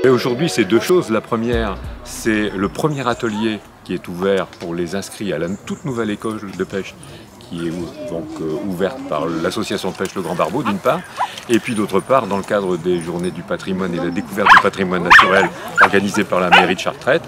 Et aujourd'hui, c'est deux choses. La première, c'est le premier atelier qui est ouvert pour les inscrits à la toute nouvelle école de pêche qui est donc ouverte par l'association de pêche Le Grand Barbeau d'une part, et puis d'autre part dans le cadre des journées du patrimoine et de la découverte du patrimoine naturel organisées par la mairie de Chartrette,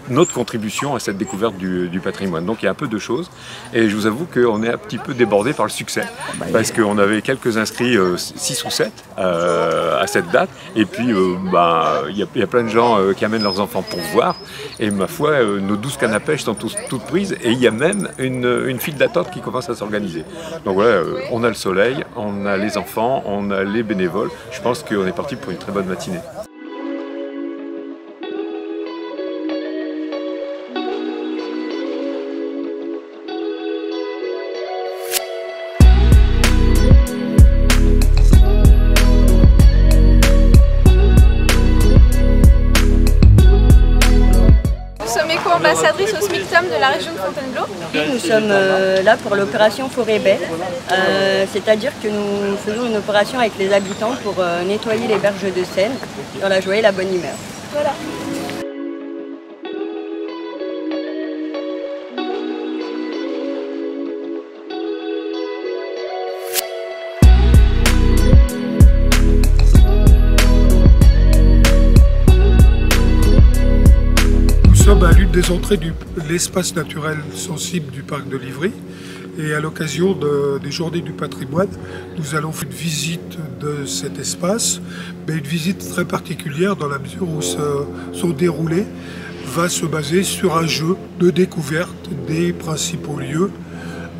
notre contribution à cette découverte du patrimoine. Donc il y a un peu de choses et je vous avoue qu'on est un petit peu débordé par le succès parce qu'on avait quelques inscrits, 6 ou 7 à cette date, et puis il y a plein de gens qui amènent leurs enfants pour voir, et ma foi nos 12 cannes à pêche sont toutes prises, et il y a même une file d'attente qui commence à s'organiser. Donc voilà, on a le soleil, on a les enfants, on a les bénévoles. Je pense qu'on est parti pour une très bonne matinée. Ambassadrice au SMICTOM de la région de Fontainebleau. Nous sommes là pour l'opération Forêt-Baie, c'est-à-dire que nous faisons une opération avec les habitants pour nettoyer les berges de Seine dans la joie et la bonne humeur. Voilà. Nous sommes à l'une des entrées de l'espace naturel sensible du parc de Livry, et à l'occasion des journées du patrimoine, nous allons faire une visite de cet espace, mais une visite très particulière dans la mesure où son déroulé va se baser sur un jeu de découverte des principaux lieux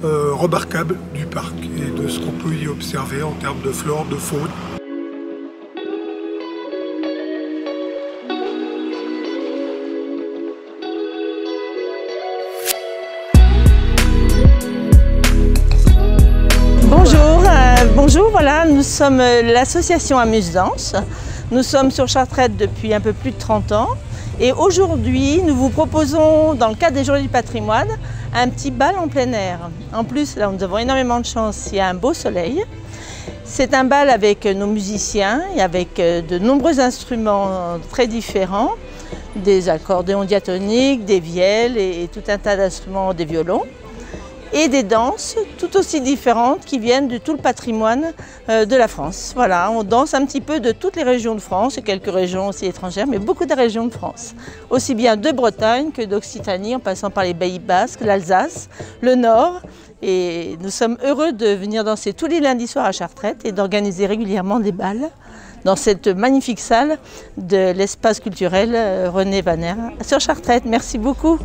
remarquables du parc et de ce qu'on peut y observer en termes de flore, de faune. Bonjour, voilà, nous sommes l'association Amuse-Danse. Nous sommes sur Chartrette depuis un peu plus de 30 ans. Et aujourd'hui, nous vous proposons, dans le cadre des Journées du patrimoine, un petit bal en plein air. En plus, là, nous avons énormément de chance, il y a un beau soleil. C'est un bal avec nos musiciens et avec de nombreux instruments très différents, des accordéons diatoniques, des vielles et tout un tas d'instruments, des violons. Et des danses tout aussi différentes qui viennent de tout le patrimoine de la France. Voilà, on danse un petit peu de toutes les régions de France, et quelques régions aussi étrangères, mais beaucoup de régions de France. Aussi bien de Bretagne que d'Occitanie, en passant par les Pays Basques, l'Alsace, le Nord. Et nous sommes heureux de venir danser tous les lundis soirs à Chartrette et d'organiser régulièrement des bals dans cette magnifique salle de l'espace culturel René Vanner sur Chartrette. Merci beaucoup.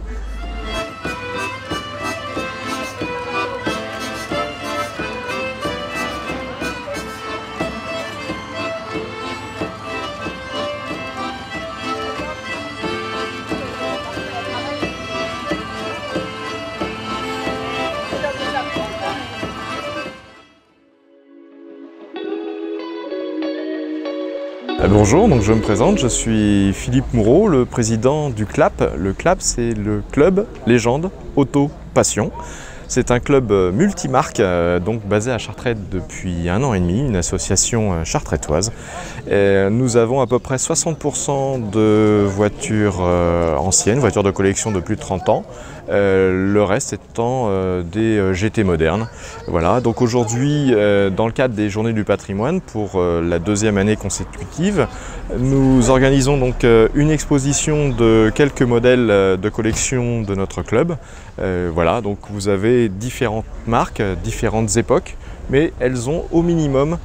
Bonjour, donc je me présente, je suis Philippe Moureau, le président du CLAP. Le CLAP, c'est le Club Légende Auto Passion. C'est un club multimarque, donc basé à Chartrette depuis 1 an et demi, une association chartrettoise. Nous avons à peu près 60% de voitures anciennes, voitures de collection de plus de 30 ans. Le reste étant des GT modernes. Voilà, donc aujourd'hui, dans le cadre des Journées du patrimoine, pour la 2e année consécutive, nous organisons donc une exposition de quelques modèles de collection de notre club. Voilà, donc vous avez différentes marques, différentes époques, mais elles ont au minimum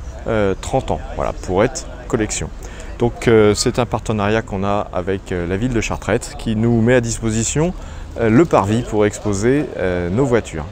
30 ans, voilà, pour être collection. Donc c'est un partenariat qu'on a avec la ville de Chartrette qui nous met à disposition le parvis pour exposer nos voitures.